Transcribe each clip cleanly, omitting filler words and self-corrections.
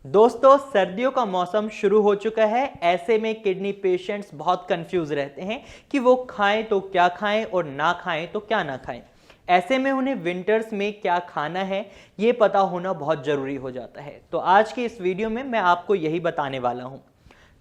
दोस्तों, सर्दियों का मौसम शुरू हो चुका है। ऐसे में किडनी पेशेंट्स बहुत कंफ्यूज रहते हैं कि वो खाएं तो क्या खाएं और ना खाएं तो क्या ना खाएं। ऐसे में उन्हें विंटर्स में क्या खाना है ये पता होना बहुत ज़रूरी हो जाता है। तो आज की इस वीडियो में मैं आपको यही बताने वाला हूं।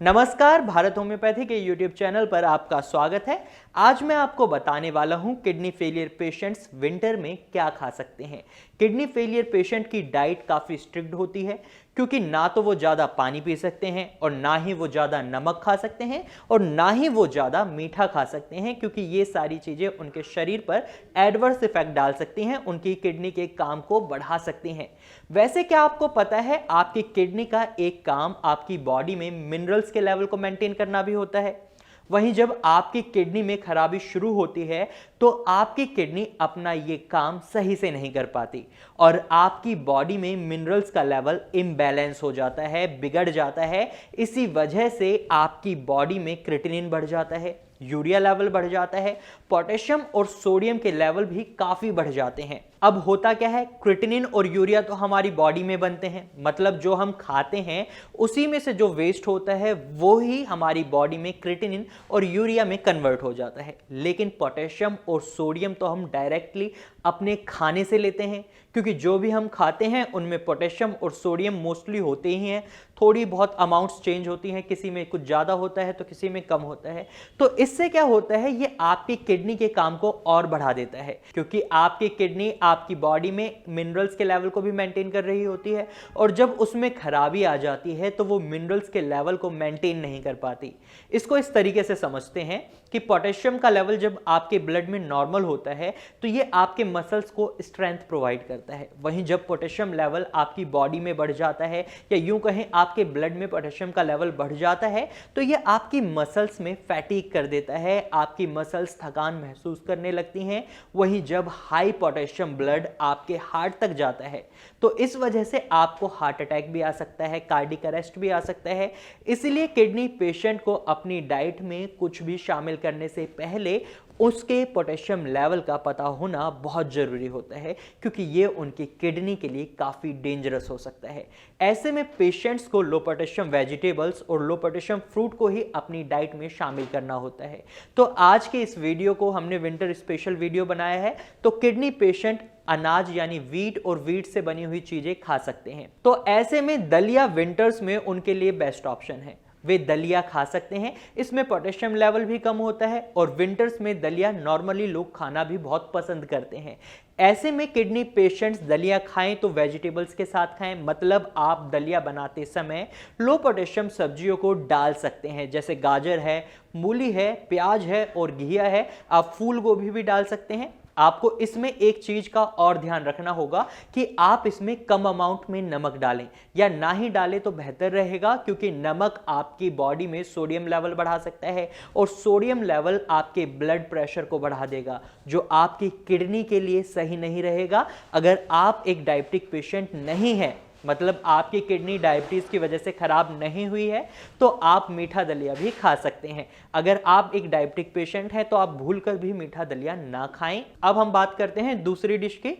नमस्कार, भारत होम्योपैथी के यूट्यूब चैनल पर आपका स्वागत है। आज मैं आपको बताने वाला हूं किडनी फेलियर पेशेंट्स विंटर में क्या खा सकते हैं। किडनी फेलियर पेशेंट की डाइट काफ़ी स्ट्रिक्ट होती है, क्योंकि ना तो वो ज़्यादा पानी पी सकते हैं और ना ही वो ज़्यादा नमक खा सकते हैं और ना ही वो ज़्यादा मीठा खा सकते हैं, क्योंकि ये सारी चीज़ें उनके शरीर पर एडवर्स इफेक्ट डाल सकती हैं, उनकी किडनी के काम को बढ़ा सकती हैं। वैसे क्या आपको पता है, आपकी किडनी का एक काम आपकी बॉडी में मिनरल्स के लेवल को मेंटेन करना भी होता है। वहीं जब आपकी किडनी में खराबी शुरू होती है तो आपकी किडनी अपना ये काम सही से नहीं कर पाती और आपकी बॉडी में मिनरल्स का लेवल इम्बैलेंस हो जाता है, बिगड़ जाता है। इसी वजह से आपकी बॉडी में क्रिएटिनिन बढ़ जाता है, यूरिया लेवल बढ़ जाता है, पोटेशियम और सोडियम के लेवल भी काफ़ी बढ़ जाते हैं। अब होता क्या है, क्रिएटिनिन और यूरिया तो हमारी बॉडी में बनते हैं, मतलब जो हम खाते हैं उसी में से जो वेस्ट होता है वो ही हमारी बॉडी में क्रिएटिनिन और यूरिया में कन्वर्ट हो जाता है। लेकिन पोटेशियम और सोडियम तो हम डायरेक्टली अपने खाने से लेते हैं, क्योंकि जो भी हम खाते हैं उनमें पोटेशियम और सोडियम मोस्टली होते ही हैं। थोड़ी बहुत अमाउंट्स चेंज होती हैं, किसी में कुछ ज़्यादा होता है तो किसी में कम होता है। तो इससे क्या होता है, ये आपकी किडनी के काम को और बढ़ा देता है, क्योंकि आपकी किडनी आपकी बॉडी में मिनरल्स के लेवल को भी मेंटेन कर रही होती है और जब उसमें खराबी आ जाती है तो वो मिनरल्स के लेवल को मेंटेन नहीं कर पाती। इसको इस तरीके से समझते हैं कि पोटेशियम का लेवल जब आपके ब्लड में नॉर्मल होता है तो ये आपके मसल्स को स्ट्रेंथ प्रोवाइड करता है। वहीं जब पोटेशियम लेवल आपकी बॉडी में बढ़ जाता है, या यूं कहें आपके ब्लड में पोटेशियम का लेवल बढ़ जाता है, तो ये आपकी मसल्स में फैटीग कर देता है, आपकी मसल्स थकान महसूस करने लगती हैं। वहीं जब हाई पोटेशियम ब्लड आपके हार्ट तक जाता है तो इस वजह से आपको हार्ट अटैक भी आ सकता है, कार्डियक अरेस्ट भी आ सकता है। इसलिए किडनी पेशेंट को अपनी डाइट में कुछ भी शामिल करने से पहले उसके पोटेशियम लेवल का पता होना बहुत ज़रूरी होता है, क्योंकि ये उनकी किडनी के लिए काफ़ी डेंजरस हो सकता है। ऐसे में पेशेंट्स को लो पोटेशियम वेजिटेबल्स और लो पोटेशियम फ्रूट को ही अपनी डाइट में शामिल करना होता है। तो आज के इस वीडियो को हमने विंटर स्पेशल वीडियो बनाया है, तो किडनी पेशेंट अनाज यानी वीट और वीट से बनी हुई चीज़ें खा सकते हैं। तो ऐसे में दलिया विंटर्स में उनके लिए बेस्ट ऑप्शन है, वे दलिया खा सकते हैं। इसमें पोटेशियम लेवल भी कम होता है और विंटर्स में दलिया नॉर्मली लोग खाना भी बहुत पसंद करते हैं। ऐसे में किडनी पेशेंट्स दलिया खाएं तो वेजिटेबल्स के साथ खाएं, मतलब आप दलिया बनाते समय लो पोटेशियम सब्जियों को डाल सकते हैं, जैसे गाजर है, मूली है, प्याज है और घिया है। आप फूल गोभी भी डाल सकते हैं। आपको इसमें एक चीज का और ध्यान रखना होगा कि आप इसमें कम अमाउंट में नमक डालें, या ना ही डालें तो बेहतर रहेगा, क्योंकि नमक आपकी बॉडी में सोडियम लेवल बढ़ा सकता है और सोडियम लेवल आपके ब्लड प्रेशर को बढ़ा देगा, जो आपकी किडनी के लिए सही नहीं रहेगा। अगर आप एक डायबिटिक पेशेंट नहीं हैं, मतलब आपकी किडनी डायबिटीज़ की वजह से खराब नहीं हुई है, तो आप मीठा दलिया भी खा सकते हैं। अगर आप एक डायबिटिक पेशेंट हैं तो आप भूलकर भी मीठा दलिया ना खाएं। अब हम बात करते हैं दूसरी डिश की।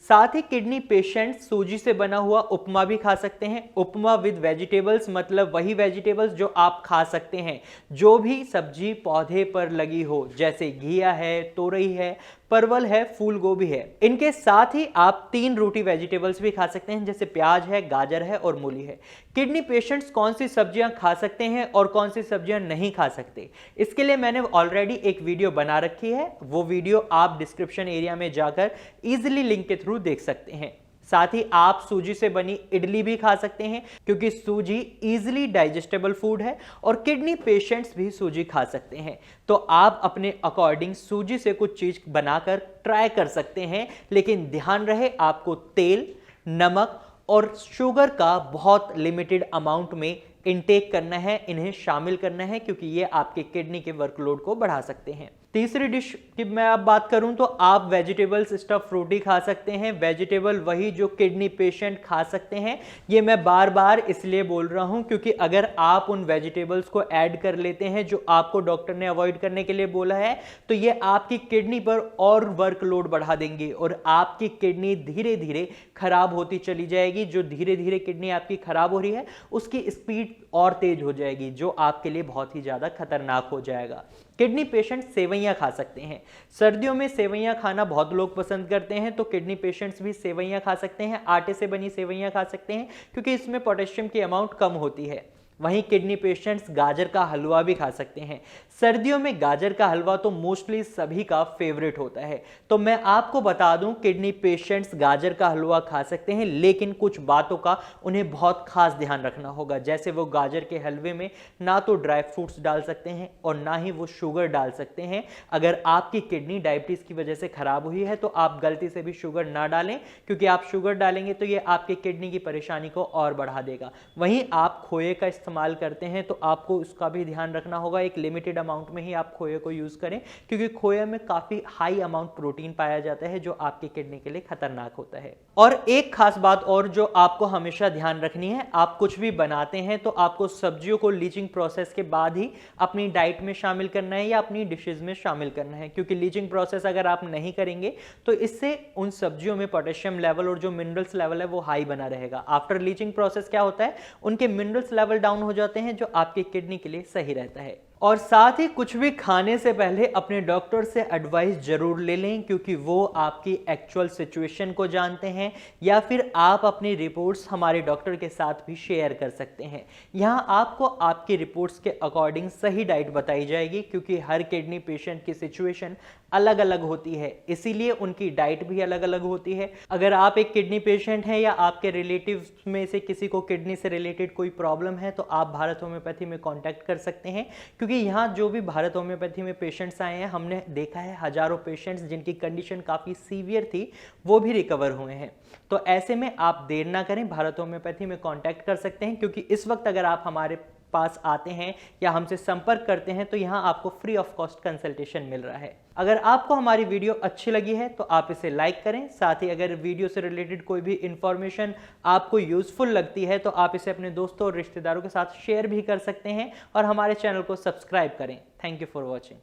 साथ ही किडनी पेशेंट सूजी से बना हुआ उपमा भी खा सकते हैं। उपमा विद वेजिटेबल्स, मतलब वही वेजिटेबल्स जो आप खा सकते हैं जो भी सब्जी पौधे पर लगी हो, जैसे घिया है, तोरई है, परवल है, फूल गोभी है। इनके साथ ही आप 3 रूटी वेजिटेबल्स भी खा सकते हैं, जैसे प्याज है, गाजर है और मूली है। किडनी पेशेंट्स कौन सी सब्जियां खा सकते हैं और कौन सी सब्जियां नहीं खा सकते, इसके लिए मैंने ऑलरेडी एक वीडियो बना रखी है। वो वीडियो आप डिस्क्रिप्शन एरिया में जाकर इजीली लिंक के थ्रू देख सकते हैं। साथ ही आप सूजी से बनी इडली भी खा सकते हैं, क्योंकि सूजी इजीली डाइजेस्टेबल फूड है और किडनी पेशेंट्स भी सूजी खा सकते हैं। तो आप अपने अकॉर्डिंग सूजी से कुछ चीज बनाकर ट्राई कर सकते हैं, लेकिन ध्यान रहे आपको तेल, नमक और शुगर का बहुत लिमिटेड अमाउंट में इनटेक करना है, इन्हें शामिल करना है, क्योंकि ये आपके किडनी के वर्कलोड को बढ़ा सकते हैं। तीसरी डिश की मैं अब बात करूं तो आप वेजिटेबल्स स्टफ रोटी खा सकते हैं। वेजिटेबल वही जो किडनी पेशेंट खा सकते हैं। ये मैं बार बार इसलिए बोल रहा हूं क्योंकि अगर आप उन वेजिटेबल्स को ऐड कर लेते हैं जो आपको डॉक्टर ने अवॉइड करने के लिए बोला है तो ये आपकी किडनी पर और वर्कलोड बढ़ा देंगे और आपकी किडनी धीरे धीरे खराब होती चली जाएगी। जो धीरे धीरे किडनी आपकी खराब हो रही है उसकी स्पीड और तेज हो जाएगी, जो आपके लिए बहुत ही ज्यादा खतरनाक हो जाएगा। किडनी पेशेंट सेवइयां खा सकते हैं। सर्दियों में सेवइयां खाना बहुत लोग पसंद करते हैं, तो किडनी पेशेंट्स भी सेवइयां खा सकते हैं। आटे से बनी सेवइयां खा सकते हैं क्योंकि इसमें पोटेशियम की अमाउंट कम होती है। वहीं किडनी पेशेंट्स गाजर का हलवा भी खा सकते हैं। सर्दियों में गाजर का हलवा तो मोस्टली सभी का फेवरेट होता है। तो मैं आपको बता दूं, किडनी पेशेंट्स गाजर का हलवा खा सकते हैं, लेकिन कुछ बातों का उन्हें बहुत खास ध्यान रखना होगा। जैसे वो गाजर के हलवे में ना तो ड्राई फ्रूट्स डाल सकते हैं और ना ही वो शुगर डाल सकते हैं। अगर आपकी किडनी डायबिटीज की वजह से खराब हुई है तो आप गलती से भी शुगर ना डालें, क्योंकि आप शुगर डालेंगे तो ये आपके किडनी की परेशानी को और बढ़ा देगा। वहीं आप खोए का इस्तेमाल करते हैं तो आपको उसका भी ध्यान रखना होगा। एक लिमिटेड अमाउंट में ही आप खोए को यूज करें, क्योंकि खोए में काफी हाई अमाउंट प्रोटीन पाया जाता है जो आपकी किडनी के लिए खतरनाक होता है। और एक खास बात और जो आपको हमेशा ध्यान रखनी है, आप कुछ भी बनाते हैं तो आपको सब्जियों को लीचिंग प्रोसेस के बाद ही अपनी डाइट में शामिल करना है या अपनी डिशेज में शामिल करना है, क्योंकि लीचिंग प्रोसेस अगर आप नहीं करेंगे तो इससे उन सब्जियों में पोटेशियम लेवल और जो मिनरल्स लेवल है वो हाई बना रहेगा। आफ्टर लीचिंग प्रोसेस क्या होता है, उनके मिनरल्स लेवल डाउन हो जाते हैं, जो आपकी किडनी के लिए सही रहता है। और साथ ही कुछ भी खाने से पहले अपने डॉक्टर से एडवाइस जरूर ले लें, क्योंकि वो आपकी एक्चुअल सिचुएशन को जानते हैं, या फिर आप अपनी रिपोर्ट्स हमारे डॉक्टर के साथ भी शेयर कर सकते हैं। यहाँ आपको आपकी रिपोर्ट्स के अकॉर्डिंग सही डाइट बताई जाएगी, क्योंकि हर किडनी पेशेंट की सिचुएशन अलग अलग होती है, इसीलिए उनकी डाइट भी अलग अलग होती है। अगर आप एक किडनी पेशेंट हैं या आपके रिलेटिव्स में से किसी को किडनी से रिलेटेड कोई प्रॉब्लम है तो आप भारत होम्योपैथी में कांटेक्ट कर सकते हैं, क्योंकि यहाँ जो भी भारत होम्योपैथी में पेशेंट्स आए हैं, हमने देखा है हजारों पेशेंट्स जिनकी कंडीशन काफ़ी सीवियर थी वो भी रिकवर हुए हैं। तो ऐसे में आप देर ना करें, भारत होम्योपैथी में कांटेक्ट कर सकते हैं, क्योंकि इस वक्त अगर आप हमारे पास आते हैं या हमसे संपर्क करते हैं तो यहाँ आपको फ्री ऑफ कॉस्ट कंसल्टेशन मिल रहा है। अगर आपको हमारी वीडियो अच्छी लगी है तो आप इसे लाइक करें। साथ ही अगर वीडियो से रिलेटेड कोई भी इंफॉर्मेशन आपको यूजफुल लगती है तो आप इसे अपने दोस्तों और रिश्तेदारों के साथ शेयर भी कर सकते हैं और हमारे चैनल को सब्सक्राइब करें। Thank you for watching.